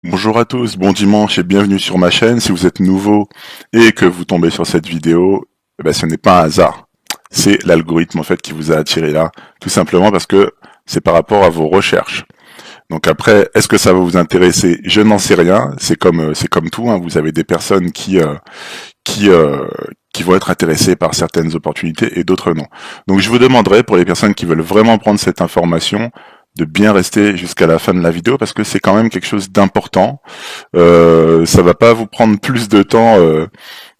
Bonjour à tous, bon dimanche et bienvenue sur ma chaîne. Si vous êtes nouveau et que vous tombez sur cette vidéo, ce n'est pas un hasard. C'est l'algorithme en fait qui vous a attiré là, tout simplement parce que c'est par rapport à vos recherches. Donc après, est-ce que ça va vous intéresser? Je n'en sais rien. C'est comme tout, hein. Vous avez des personnes qui euh, qui vont être intéressées par certaines opportunités et d'autres non. Donc je vous demanderai pour les personnes qui veulent vraiment prendre cette information de bien rester jusqu'à la fin de la vidéo parce que c'est quand même quelque chose d'important. Ça va pas vous prendre plus de temps,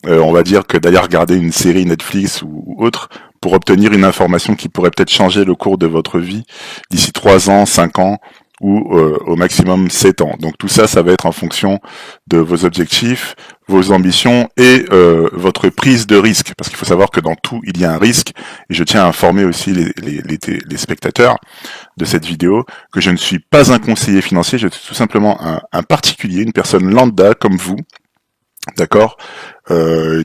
on va dire, que d'aller regarder une série Netflix ou autre pour obtenir une information qui pourrait peut-être changer le cours de votre vie d'ici 3 ans, 5 ans ou au maximum 7 ans. Donc tout ça, ça va être en fonction de vos objectifs, vos ambitions et votre prise de risque. Parce qu'il faut savoir que dans tout, il y a un risque. Et je tiens à informer aussi les spectateurs de cette vidéo que je ne suis pas un conseiller financier, je suis tout simplement un particulier, une personne lambda comme vous, d'accord,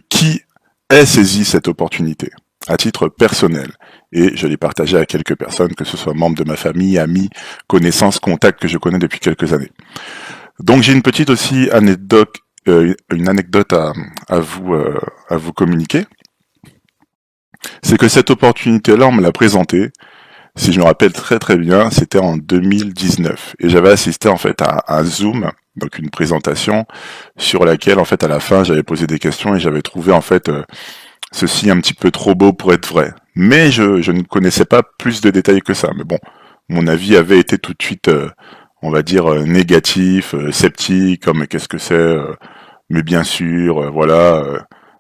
qui ait saisi cette opportunité à titre personnel. Et je l'ai partagé à quelques personnes, que ce soit membres de ma famille, amis, connaissances, contacts que je connais depuis quelques années. Donc j'ai une petite aussi anecdote, une anecdote à vous communiquer. C'est que cette opportunité-là, on me l'a présentée. Si je me rappelle très très bien, c'était en 2019 et j'avais assisté en fait à un Zoom, donc une présentation sur laquelle en fait à la fin j'avais posé des questions et j'avais trouvé en fait ceci un petit peu trop beau pour être vrai. Mais je ne connaissais pas plus de détails que ça. Mais bon, mon avis avait été tout de suite, on va dire négatif, sceptique, comme qu'est-ce que c'est, mais bien sûr, voilà.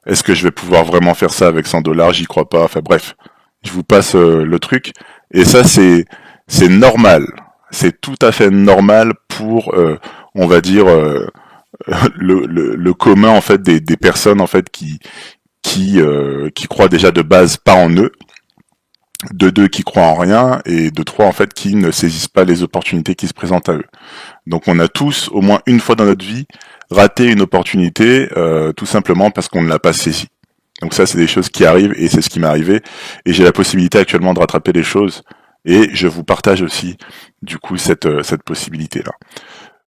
Est-ce que je vais pouvoir vraiment faire ça avec 100 $? J'y crois pas. Enfin bref, je vous passe le truc. Et ça, c'est normal. C'est tout à fait normal pour, on va dire, le commun en fait des personnes en fait qui croient déjà de base pas en eux, de deux qui croient en rien et de trois en fait qui ne saisissent pas les opportunités qui se présentent à eux. Donc on a tous au moins une fois dans notre vie raté une opportunité tout simplement parce qu'on ne l'a pas saisie. Donc ça, c'est des choses qui arrivent et c'est ce qui m'est arrivé. Et j'ai la possibilité actuellement de rattraper les choses. Et je vous partage aussi, du coup, cette possibilité-là.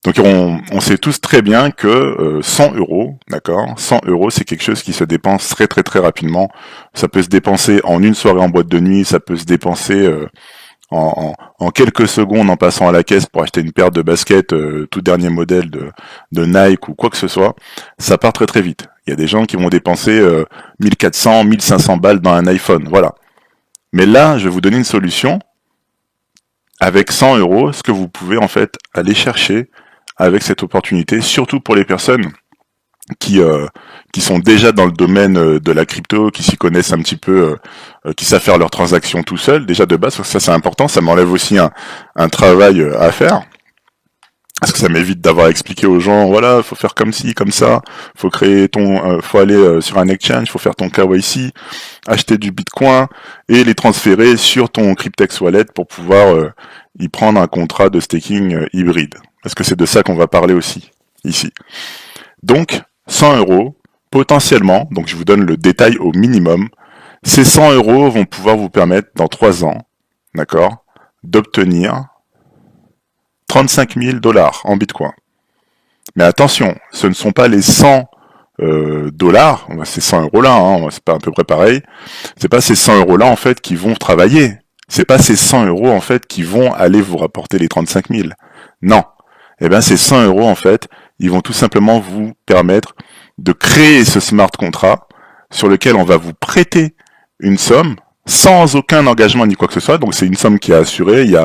Donc on sait tous très bien que 100 euros, d'accord, 100 euros, c'est quelque chose qui se dépense très très très rapidement. Ça peut se dépenser en une soirée en boîte de nuit, ça peut se dépenser en quelques secondes en passant à la caisse pour acheter une paire de baskets tout dernier modèle de Nike ou quoi que ce soit. Ça part très très vite. Il y a des gens qui vont dépenser 1400, 1500 balles dans un iPhone, voilà. Mais là, je vais vous donner une solution. Avec 100 euros, ce que vous pouvez en fait aller chercher avec cette opportunité, surtout pour les personnes qui qui sont déjà dans le domaine de la crypto, qui s'y connaissent un petit peu, qui savent faire leurs transactions tout seuls, déjà de base, parce que ça c'est important, ça m'enlève aussi un travail à faire. Parce que ça m'évite d'avoir expliqué aux gens, voilà, faut faire comme ci, comme ça, faut créer faut aller sur un exchange, faut faire ton KYC, acheter du Bitcoin et les transférer sur ton Cryptex Wallet pour pouvoir y prendre un contrat de staking hybride. Parce que c'est de ça qu'on va parler aussi ici. Donc, 100 euros, potentiellement, donc je vous donne le détail au minimum, ces 100 euros vont pouvoir vous permettre dans 3 ans, d'accord, d'obtenir 35 000 $ en Bitcoin. Mais attention, ce ne sont pas les 100 dollars, ces 100 euros là, hein, c'est pas à peu près pareil, c'est pas ces 100 euros là en fait qui vont travailler. C'est pas ces 100 euros en fait qui vont aller vous rapporter les 35 000. Non. Eh bien ces 100 euros en fait, ils vont tout simplement vous permettre de créer ce smart contract sur lequel on va vous prêter une somme sans aucun engagement ni quoi que ce soit. Donc c'est une somme qui est assurée. Il y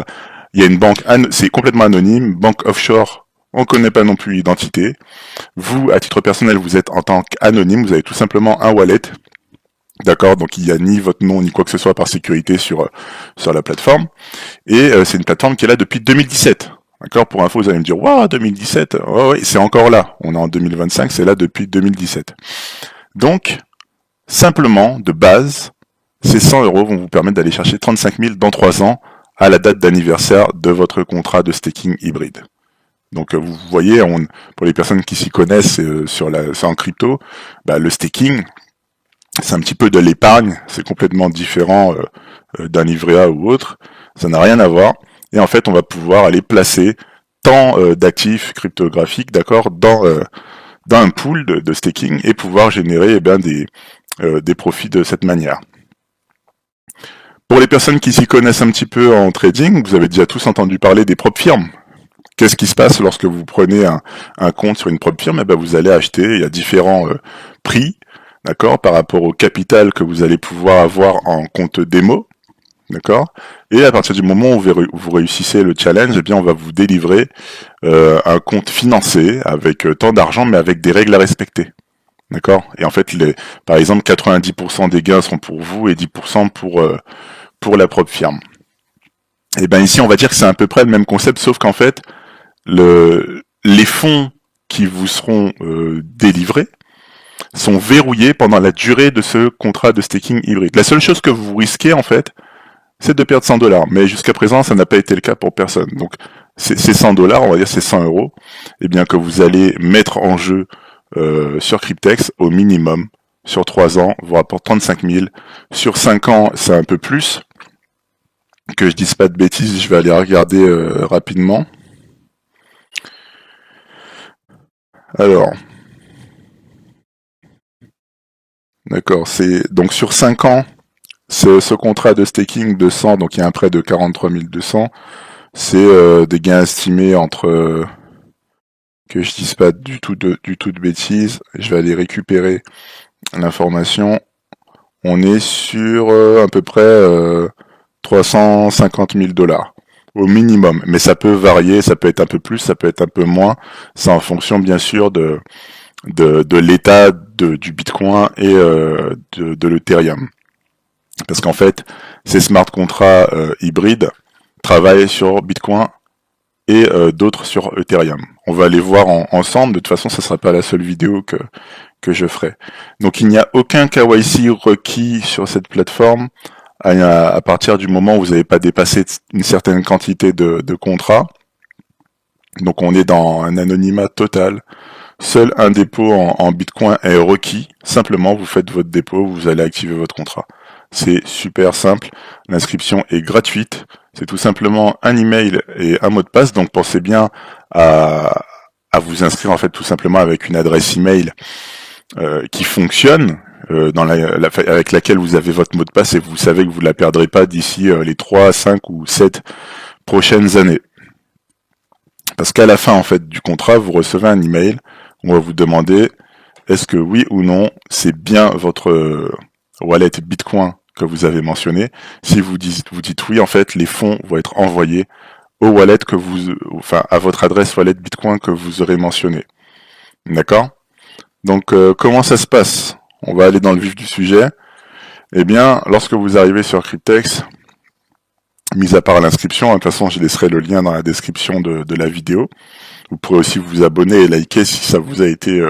a une banque, c'est complètement anonyme, banque offshore. On ne connaît pas non plus l'identité. Vous, à titre personnel, vous êtes en tant qu'anonyme, vous avez tout simplement un wallet. D'accord, donc il n'y a ni votre nom ni quoi que ce soit par sécurité sur la plateforme. Et c'est une plateforme qui est là depuis 2017. D'accord, pour info, vous allez me dire, waouh, 2017, ouais, ouais, c'est encore là. On est en 2025, c'est là depuis 2017. Donc, simplement, de base, ces 100 euros vont vous permettre d'aller chercher 35 000 dans 3 ans à la date d'anniversaire de votre contrat de staking hybride. Donc vous voyez, pour les personnes qui s'y connaissent sur en crypto, le staking, c'est un petit peu de l'épargne, c'est complètement différent d'un livret A ou autre, ça n'a rien à voir, et en fait on va pouvoir aller placer tant d'actifs cryptographiques, d'accord, dans un pool de staking et pouvoir générer des profits de cette manière. Pour les personnes qui s'y connaissent un petit peu en trading, vous avez déjà tous entendu parler des propres firmes. Qu'est-ce qui se passe lorsque vous prenez un compte sur une propre firme? Vous allez acheter, il y a différents prix, d'accord, par rapport au capital que vous allez pouvoir avoir en compte démo, d'accord. Et à partir du moment où vous réussissez le challenge, on va vous délivrer un compte financé avec tant d'argent, mais avec des règles à respecter. D'accord. Et en fait, par exemple, 90% des gains sont pour vous et 10% pour la propre firme. Et ici, on va dire que c'est à peu près le même concept, sauf qu'en fait, les fonds qui vous seront délivrés sont verrouillés pendant la durée de ce contrat de staking hybride. La seule chose que vous risquez, en fait, c'est de perdre 100 $. Mais jusqu'à présent, ça n'a pas été le cas pour personne. Donc, ces 100 $, on va dire c'est 100 euros, que vous allez mettre en jeu sur Cryptex au minimum sur 3 ans, vous rapporte 35 000. Sur 5 ans, c'est un peu plus. Que je dise pas de bêtises, je vais aller regarder rapidement. Alors, d'accord, c'est donc sur 5 ans, ce contrat de staking de 100, donc il y a un prêt de 43 200, c'est des gains estimés entre, que je dise pas du tout de bêtises, je vais aller récupérer l'information, on est sur à peu près 350 000 $ au minimum, mais ça peut varier, ça peut être un peu plus, ça peut être un peu moins, c'est en fonction bien sûr de l'état du Bitcoin et de l'Ethereum. Parce qu'en fait, ces smart contrats hybrides travaillent sur Bitcoin et d'autres sur Ethereum. On va les voir ensemble, de toute façon, ce ne sera pas la seule vidéo que je ferai. Donc il n'y a aucun KYC requis sur cette plateforme à partir du moment où vous n'avez pas dépassé une certaine quantité de contrats. Donc on est dans un anonymat total. Seul un dépôt en Bitcoin est requis. Simplement, vous faites votre dépôt, vous allez activer votre contrat. C'est super simple. L'inscription est gratuite. C'est tout simplement un email et un mot de passe. Donc pensez bien à vous inscrire en fait tout simplement avec une adresse email qui fonctionne, avec laquelle vous avez votre mot de passe et vous savez que vous ne la perdrez pas d'ici les 3, 5 ou 7 prochaines années. Parce qu'à la fin en fait du contrat, vous recevez un email. On va vous demander est-ce que oui ou non c'est bien votre wallet Bitcoin que vous avez mentionné. Si vous dites oui, en fait, les fonds vont être envoyés au wallet à votre adresse wallet Bitcoin que vous aurez mentionné. D'accord? Donc, comment ça se passe? On va aller dans le vif du sujet. Eh bien, lorsque vous arrivez sur Cryptex, mis à part l'inscription, de toute façon, je laisserai le lien dans la description de la vidéo. Vous pourrez aussi vous abonner et liker si ça vous a été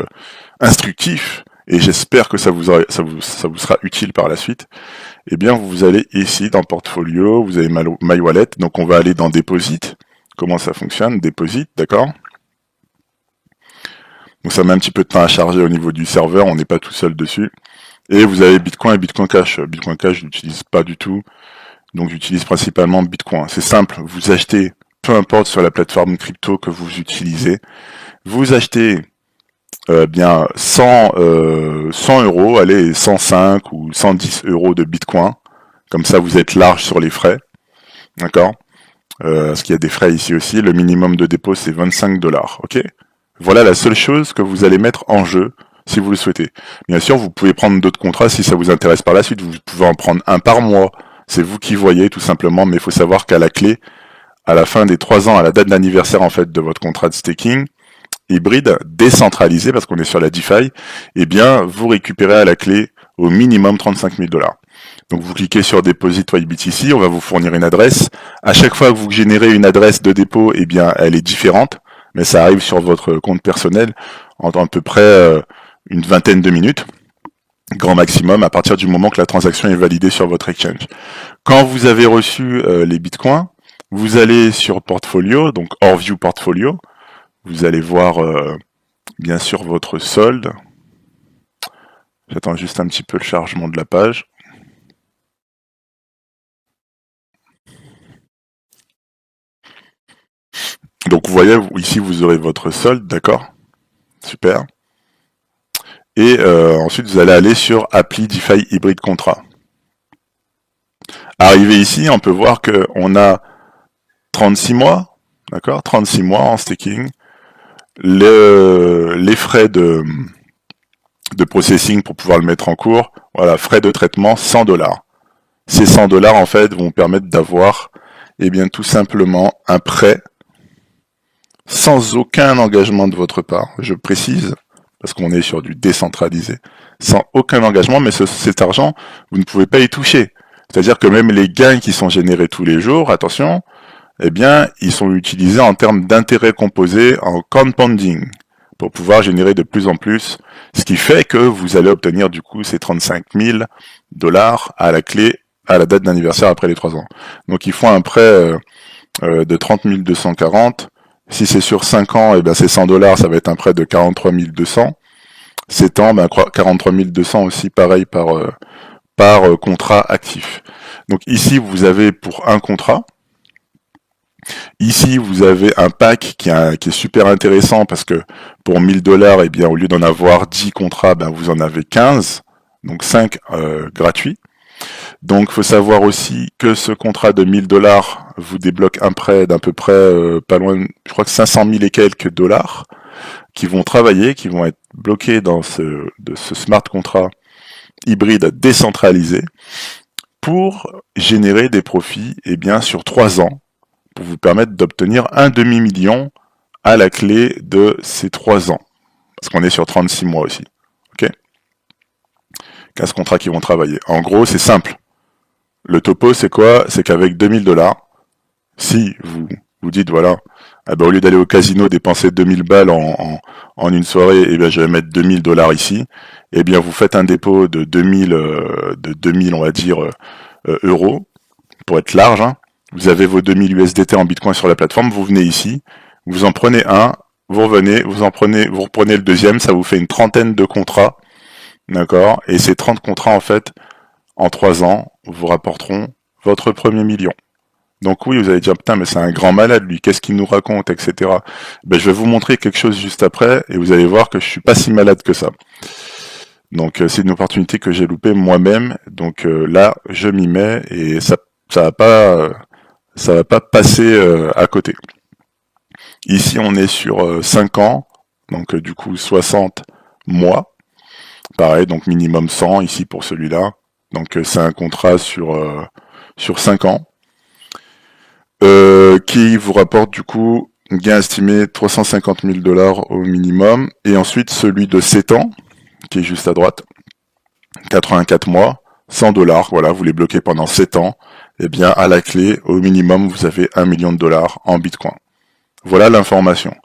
instructif. Et j'espère que ça vous sera utile par la suite. Eh bien, vous allez ici dans Portfolio, vous avez My Wallet. Donc, on va aller dans Deposit. Comment ça fonctionne? Deposit, d'accord? Donc, ça met un petit peu de temps à charger au niveau du serveur. On n'est pas tout seul dessus. Et vous avez Bitcoin et Bitcoin Cash. Bitcoin Cash, je n'utilise pas du tout. Donc, j'utilise principalement Bitcoin. C'est simple. Vous achetez, peu importe sur la plateforme crypto que vous utilisez, vous achetez 100 euros, allez, 105 ou 110 euros de Bitcoin. Comme ça, vous êtes large sur les frais. D'accord? Parce qu'il y a des frais ici aussi. Le minimum de dépôt, c'est 25 $. Ok? Voilà la seule chose que vous allez mettre en jeu si vous le souhaitez. Bien sûr, vous pouvez prendre d'autres contrats si ça vous intéresse par la suite. Vous pouvez en prendre un par mois. C'est vous qui voyez, tout simplement. Mais il faut savoir qu'à la clé, à la fin des 3 ans, à la date d'anniversaire, en fait, de votre contrat de staking, hybride, décentralisé, parce qu'on est sur la DeFi, eh bien, vous récupérez à la clé au minimum 35 000 $. Donc, vous cliquez sur Deposit YBTC, on va vous fournir une adresse. À chaque fois que vous générez une adresse de dépôt, eh bien, elle est différente, mais ça arrive sur votre compte personnel en à peu près une vingtaine de minutes, grand maximum, à partir du moment que la transaction est validée sur votre exchange. Quand vous avez reçu les bitcoins, vous allez sur Portfolio, donc hors View Portfolio, vous allez voir bien sûr votre solde. J'attends juste un petit peu le chargement de la page. Donc vous voyez, ici vous aurez votre solde, d'accord? Super. Et ensuite vous allez aller sur Appli DeFi Hybrid Contract. Arrivé ici, on peut voir qu'on a 36 mois, d'accord? 36 mois en staking. Les frais de processing pour pouvoir le mettre en cours, voilà, frais de traitement 100 dollars. Ces 100 dollars en fait vont permettre d'avoir, eh bien, tout simplement un prêt sans aucun engagement de votre part, je précise, parce qu'on est sur du décentralisé, sans aucun engagement, mais cet argent, vous ne pouvez pas y toucher. C'est-à-dire que même les gains qui sont générés tous les jours, attention, eh bien, ils sont utilisés en termes d'intérêts composés en compounding pour pouvoir générer de plus en plus, ce qui fait que vous allez obtenir du coup ces 35 000 dollars à la clé à la date d'anniversaire après les 3 ans. Donc ils font un prêt de 30 240. Si c'est sur 5 ans, eh ben c'est 100 dollars, ça va être un prêt de 43 200. 7 ans, ben 43 200 aussi, pareil par contrat actif. Donc ici, vous avez pour un contrat. Ici, vous avez un pack qui est super intéressant parce que pour 1000 dollars, eh bien, au lieu d'en avoir 10 contrats, ben, vous en avez 15, donc 5 gratuits. Donc, il faut savoir aussi que ce contrat de 1000 dollars vous débloque un prêt d'à peu près pas loin, je crois que 500 000 et quelques dollars qui vont travailler, qui vont être bloqués dans ce smart contract hybride décentralisé pour générer des profits, eh bien, sur 3 ans, pour vous permettre d'obtenir un demi-million à la clé de ces 3 ans. Parce qu'on est sur 36 mois aussi. Ok, 15 contrats qui vont travailler. En gros, c'est simple. Le topo, c'est quoi? C'est qu'avec 2000 dollars, si vous dites, voilà, eh ben, au lieu d'aller au casino dépenser 2000 balles en une soirée, eh bien, je vais mettre 2000 dollars ici, eh bien, vous faites un dépôt de 2000, on va dire, euros, pour être large, hein. Vous avez vos 2000 USDT en Bitcoin sur la plateforme, vous venez ici, vous en prenez un, vous revenez, vous reprenez le deuxième, ça vous fait une trentaine de contrats, d'accord? Et ces 30 contrats, en fait, en 3 ans, vous rapporteront votre premier million. Donc oui, vous allez dire, putain, mais c'est un grand malade, lui, qu'est-ce qu'il nous raconte, etc. Ben, je vais vous montrer quelque chose juste après, et vous allez voir que je suis pas si malade que ça. Donc c'est une opportunité que j'ai loupée moi-même, donc là, je m'y mets, et ça va pas passer à côté. Ici, on est sur 5 ans, donc du coup 60 mois. Pareil, donc minimum 100 ici pour celui-là. Donc c'est un contrat sur 5 ans qui vous rapporte du coup un gain estimé 350 000 dollars au minimum. Et ensuite celui de 7 ans, qui est juste à droite, 84 mois, 100 dollars, voilà, vous les bloquez pendant 7 ans. Et bien à la clé, au minimum, vous avez 1 million de dollars en Bitcoin. Voilà l'information.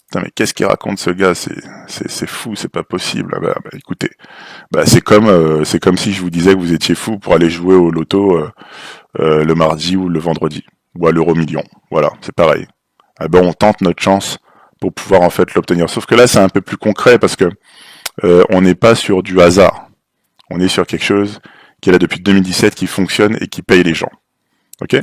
Putain, mais qu'est-ce qu'il raconte ce gars? C'est fou, c'est pas possible. Ah bah, écoutez, c'est comme si je vous disais que vous étiez fou pour aller jouer au loto le mardi ou le vendredi, ou à l'euro million. Voilà, c'est pareil. Ah ben on tente notre chance pour pouvoir en fait l'obtenir. Sauf que là c'est un peu plus concret parce que on n'est pas sur du hasard. On est sur quelque chose qui est là depuis 2017, qui fonctionne et qui paye les gens. Ok?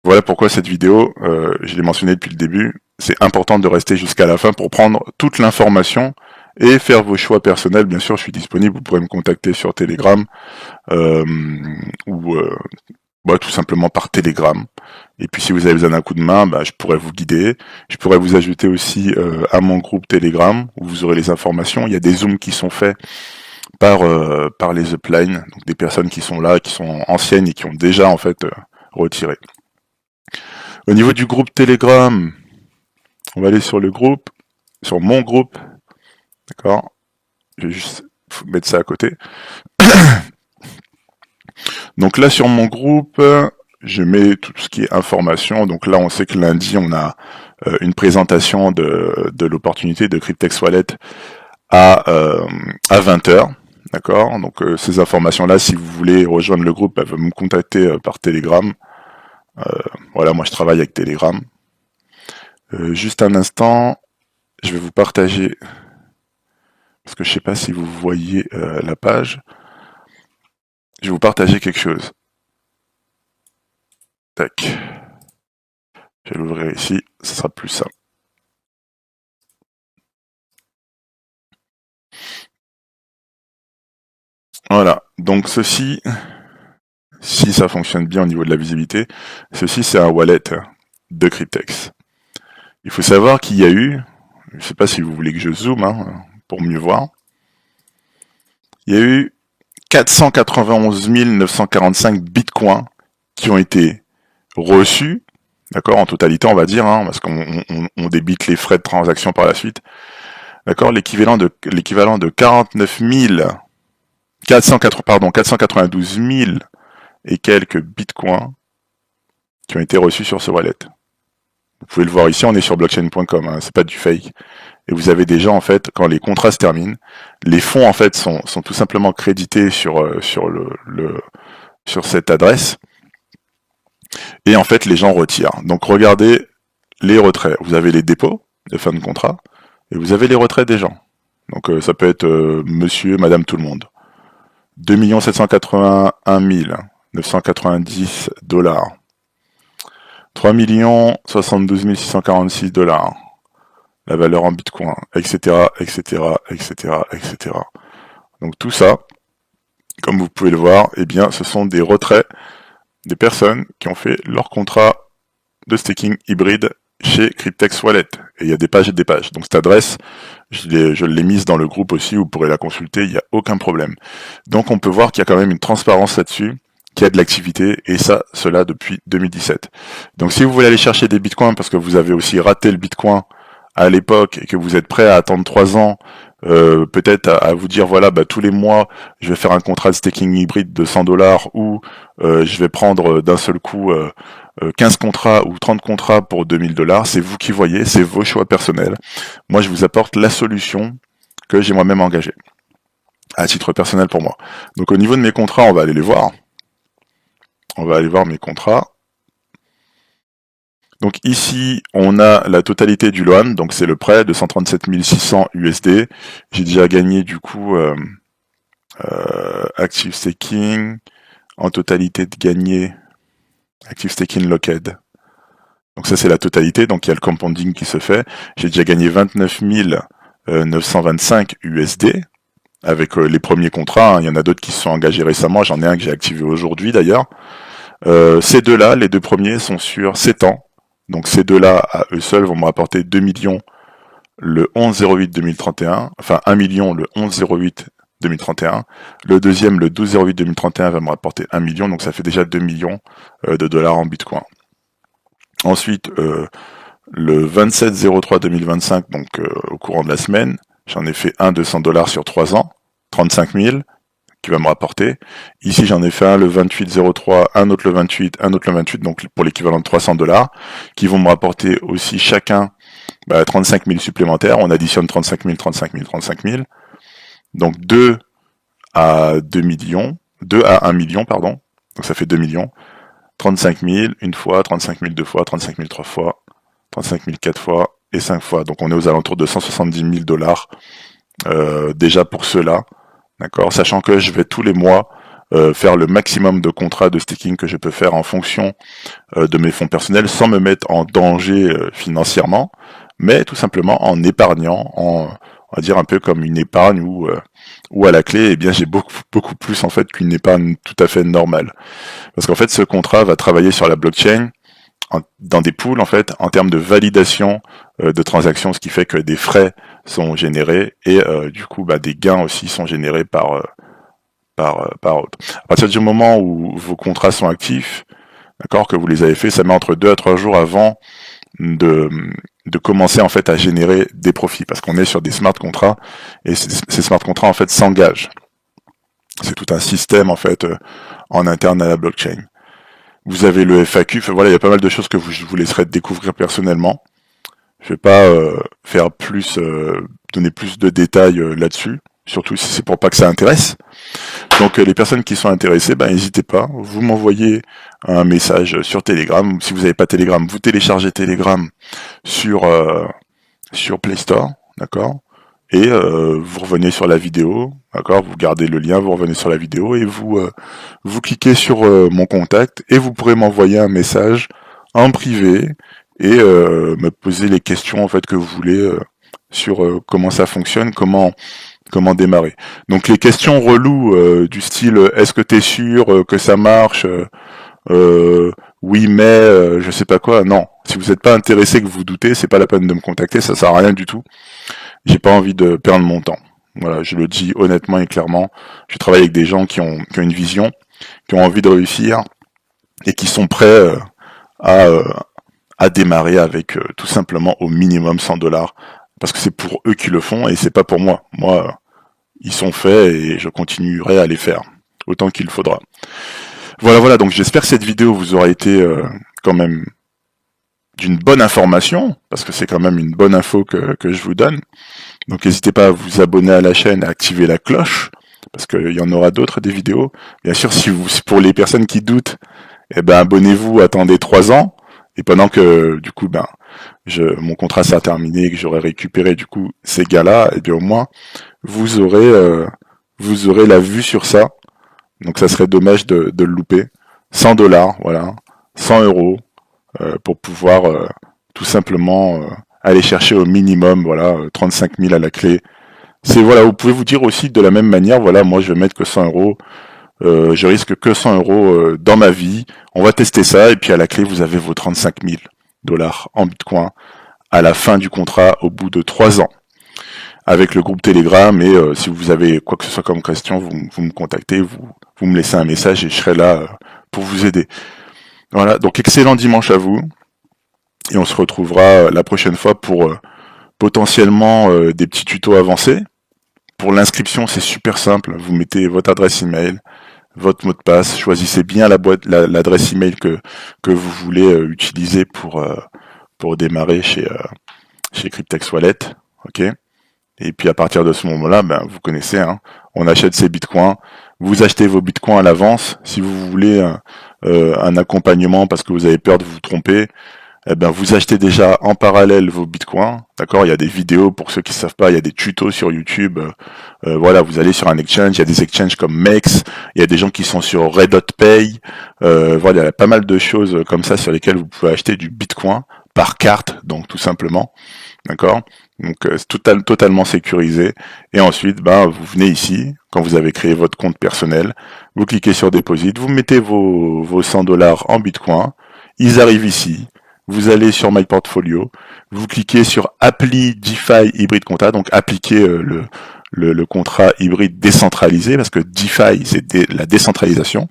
Voilà pourquoi cette vidéo, je l'ai mentionné depuis le début, c'est important de rester jusqu'à la fin pour prendre toute l'information et faire vos choix personnels. Bien sûr, je suis disponible, vous pourrez me contacter sur Telegram ou tout simplement par Telegram. Et puis si vous avez besoin d'un coup de main, je pourrais vous guider. Je pourrais vous ajouter aussi à mon groupe Telegram où vous aurez les informations. Il y a des zooms qui sont faits par les uplines, donc des personnes qui sont là, qui sont anciennes et qui ont déjà en fait retiré. Au niveau du groupe Telegram, on va aller sur le groupe, sur mon groupe, d'accord? Je vais juste mettre ça à côté. Donc là, sur mon groupe, je mets tout ce qui est information. Donc là, on sait que lundi, on a une présentation de l'opportunité de Cryptex Wallet à 20h. D'accord? Donc ces informations-là, si vous voulez rejoindre le groupe, vous me contacter par Telegram. Voilà, moi je travaille avec Telegram. Juste un instant, je vais vous partager, parce que je sais pas si vous voyez la page. Je vais vous partager quelque chose. Tac. Je vais l'ouvrir ici, ce sera plus simple. Voilà, donc ceci, si ça fonctionne bien au niveau de la visibilité, ceci c'est un wallet de Cryptex. Il faut savoir qu'il y a eu, je ne sais pas si vous voulez que je zoome pour mieux voir, il y a eu 491 945 bitcoins qui ont été reçus, d'accord, en totalité on va dire, parce qu'on débite les frais de transaction par la suite, d'accord, l'équivalent de 49 492 000 et quelques bitcoins qui ont été reçus sur ce wallet. Vous pouvez le voir ici, on est sur blockchain.com, c'est pas du fake. Et vous avez déjà en fait, quand les contrats se terminent, les fonds en fait sont tout simplement crédités sur cette adresse. Et en fait, les gens retirent. Donc regardez les retraits. Vous avez les dépôts de fin de contrat et vous avez les retraits des gens. Donc ça peut être monsieur, madame, tout le monde. 2 781 990 $. 3 72 646 $. La valeur en bitcoin, etc., etc., etc., etc. Donc tout ça, comme vous pouvez le voir, eh bien, ce sont des retraits des personnes qui ont fait leur contrat de staking hybride chez Cryptex Wallet. Et il y a des pages et des pages. Donc cette adresse, je l'ai mise dans le groupe aussi, vous pourrez la consulter, il n'y a aucun problème. Donc on peut voir qu'il y a quand même une transparence là-dessus, qu'il y a de l'activité, et cela depuis 2017. Donc si vous voulez aller chercher des bitcoins, parce que vous avez aussi raté le bitcoin à l'époque, et que vous êtes prêt à attendre 3 ans, peut-être à vous dire, voilà, tous les mois, je vais faire un contrat de staking hybride de 100 $, ou je vais prendre d'un seul coup 15 contrats ou 30 contrats pour 2000 $, c'est vous qui voyez, c'est vos choix personnels. Moi, je vous apporte la solution que j'ai moi-même engagée, à titre personnel pour moi. Donc au niveau de mes contrats, on va aller les voir. On va aller voir mes contrats. Donc ici, on a la totalité du loan, donc c'est le prêt de 137 600 USD. J'ai déjà gagné du coup Active Staking, en totalité de gagner Active Staking Locked. Donc ça c'est la totalité, donc il y a le compounding qui se fait. J'ai déjà gagné 29 925 USD avec les premiers contrats. Il y en a d'autres qui se sont engagés récemment, j'en ai un que j'ai activé aujourd'hui d'ailleurs. Ces deux-là, les deux premiers, sont sur 7 ans. Donc ces deux-là, à eux seuls, vont me rapporter 2 millions le 11/08/2031, enfin 1 million le 11/08/2031. Le deuxième, le 12/08/2031, va me rapporter 1 million, donc ça fait déjà 2 millions de dollars en Bitcoin. Ensuite, le 27/03/2025, donc au courant de la semaine, j'en ai fait un 200 $ sur 3 ans, 35 000, qui va me rapporter. Ici, j'en ai fait un le 28/03, un autre le 28, un autre le 28, donc pour l'équivalent de 300 $, qui vont me rapporter aussi chacun 35 000 supplémentaires. On additionne 35 000, 35 000, 35 000. Donc 2 à 2 millions, 2 à 1 million, pardon. Donc ça fait 2 millions. 35 000 une fois, 35 000 deux fois, 35 000 trois fois, 35 000 quatre fois et 5 fois. Donc on est aux alentours de 170 000 $ déjà pour cela. D'accord, sachant que je vais tous les mois faire le maximum de contrats de staking que je peux faire en fonction de mes fonds personnels sans me mettre en danger financièrement, mais tout simplement en épargnant, on va dire un peu comme une épargne où à la clé, eh bien j'ai beaucoup plus en fait qu'une épargne tout à fait normale. Parce qu'en fait ce contrat va travailler sur la blockchain dans des pools en fait en termes de validation de transactions, ce qui fait que des frais sont générés et du coup des gains aussi sont générés par autre. À partir du moment où vos contrats sont actifs, d'accord, que vous les avez fait, ça met entre 2 à 3 jours avant de commencer en fait à générer des profits, parce qu'on est sur des smart contrats et ces smart contrats en fait s'engagent. C'est tout un système en fait en interne à la blockchain. Vous avez le FAQ, voilà, il y a pas mal de choses que je vous laisserai découvrir personnellement. Je vais pas faire plus, donner plus de détails là-dessus, surtout si c'est pour pas que ça intéresse. Donc les personnes qui sont intéressées, n'hésitez pas, vous m'envoyez un message sur Telegram. Si vous n'avez pas Telegram, vous téléchargez Telegram sur Play Store, d'accord. Et vous revenez sur la vidéo, d'accord. Vous gardez le lien, vous revenez sur la vidéo et vous cliquez sur mon contact et vous pourrez m'envoyer un message en privé et me poser les questions en fait que vous voulez sur comment ça fonctionne, comment démarrer. Donc les questions reloues du style est-ce que t'es sûr que ça marche oui mais je sais pas quoi, non. Si vous n'êtes pas intéressé, que vous doutez, c'est pas la peine de me contacter, ça sert à rien du tout. J'ai pas envie de perdre mon temps. Voilà, je le dis honnêtement et clairement. Je travaille avec des gens qui ont une vision, qui ont envie de réussir et qui sont prêts à, euh, à démarrer avec tout simplement au minimum 100 $, parce que c'est pour eux qui le font et c'est pas pour moi. Moi, ils sont faits et je continuerai à les faire autant qu'il faudra. Voilà, donc j'espère que cette vidéo vous aura été quand même d'une bonne information, parce que c'est quand même une bonne info que je vous donne. Donc n'hésitez pas à vous abonner à la chaîne, à activer la cloche, parce qu'il y en aura d'autres des vidéos. Bien sûr, si pour les personnes qui doutent, eh ben abonnez-vous, attendez 3 ans, et pendant que du coup mon contrat sera terminé et que j'aurai récupéré du coup ces gars-là, et bien au moins vous aurez la vue sur ça. Donc ça serait dommage de le louper. 100 $, voilà, 100 € pour pouvoir tout simplement aller chercher au minimum, voilà, 35 000 à la clé. C'est voilà, vous pouvez vous dire aussi de la même manière, voilà, moi je vais mettre que 100 €, je risque que 100 € dans ma vie. On va tester ça et puis à la clé vous avez vos 35 000 $ en Bitcoin à la fin du contrat au bout de 3 ans avec le groupe Telegram et si vous avez quoi que ce soit comme question, vous me contactez, vous me laissez un message et je serai là pour vous aider. Voilà, donc excellent dimanche à vous et on se retrouvera la prochaine fois pour potentiellement des petits tutos avancés. Pour l'inscription, c'est super simple, vous mettez votre adresse email, votre mot de passe, choisissez bien l'adresse email que vous voulez utiliser pour démarrer chez Cryptex Wallet, ok. Et puis à partir de ce moment-là, vous connaissez, hein, on achète ses bitcoins. Vous achetez vos bitcoins à l'avance. Si vous voulez un accompagnement parce que vous avez peur de vous tromper, eh ben vous achetez déjà en parallèle vos bitcoins. D'accord, il y a des vidéos pour ceux qui ne savent pas, il y a des tutos sur YouTube. Voilà, vous allez sur un exchange, il y a des exchanges comme Mex, il y a des gens qui sont sur Red.Pay. Voilà, il y a pas mal de choses comme ça sur lesquelles vous pouvez acheter du bitcoin par carte, donc tout simplement. D'accord, donc c'est totalement sécurisé. Et ensuite, vous venez ici, quand vous avez créé votre compte personnel, vous cliquez sur Deposit, vous mettez vos 100 $ en Bitcoin, ils arrivent ici, vous allez sur My Portfolio, vous cliquez sur Appli DeFi Hybrid Contrat, donc appliquer le contrat hybride décentralisé, parce que DeFi, c'est la décentralisation.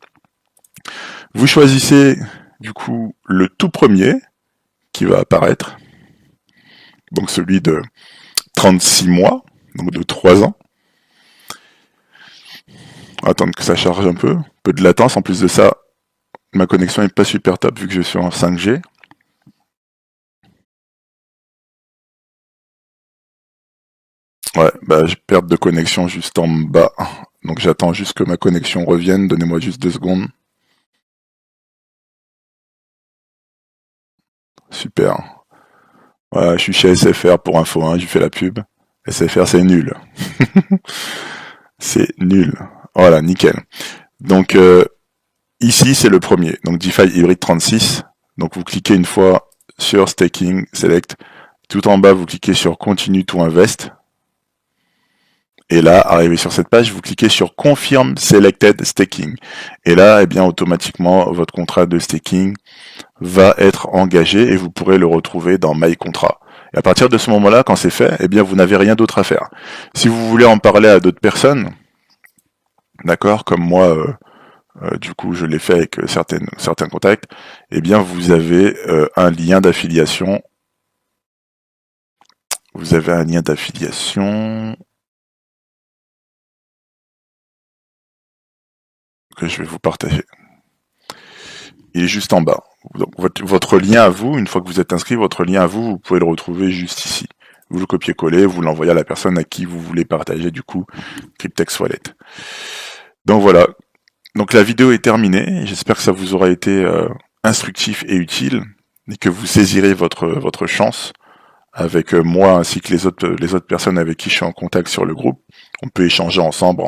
Vous choisissez du coup le tout premier qui va apparaître, donc celui de 36 mois, donc de 3 ans. Attendre que ça charge un peu de latence. En plus de ça, ma connexion n'est pas super top vu que je suis en 5G. Ouais, je perds de connexion juste en bas. Donc j'attends juste que ma connexion revienne. Donnez-moi juste 2 secondes. Super. Voilà, je suis chez SFR pour info, hein, j'ai fait la pub. SFR, c'est nul. C'est nul. Voilà, nickel. Donc ici, c'est le premier. Donc DeFi Hybrid 36. Donc vous cliquez une fois sur Staking, Select. Tout en bas, vous cliquez sur Continue to Invest. Et là, arrivé sur cette page, vous cliquez sur Confirm Selected Staking. Et là, automatiquement, votre contrat de staking va être engagé et vous pourrez le retrouver dans My Contrat. Et à partir de ce moment-là, quand c'est fait, vous n'avez rien d'autre à faire. Si vous voulez en parler à d'autres personnes, d'accord, comme moi, du coup, je l'ai fait avec certains contacts, vous avez un lien d'affiliation. Vous avez un lien d'affiliation que je vais vous partager. Il est juste en bas. Donc, votre lien à vous, une fois que vous êtes inscrit, votre lien à vous, vous pouvez le retrouver juste ici. Vous le copiez-collez, vous l'envoyez à la personne à qui vous voulez partager du coup Cryptex Wallet. Donc voilà. Donc la vidéo est terminée. J'espère que ça vous aura été instructif et utile et que vous saisirez votre chance avec moi ainsi que les autres personnes avec qui je suis en contact sur le groupe. On peut échanger ensemble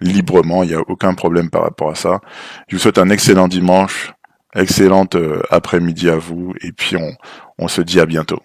librement, il n'y a aucun problème par rapport à ça. Je vous souhaite un excellent dimanche. Excellente après-midi à vous et puis on se dit à bientôt.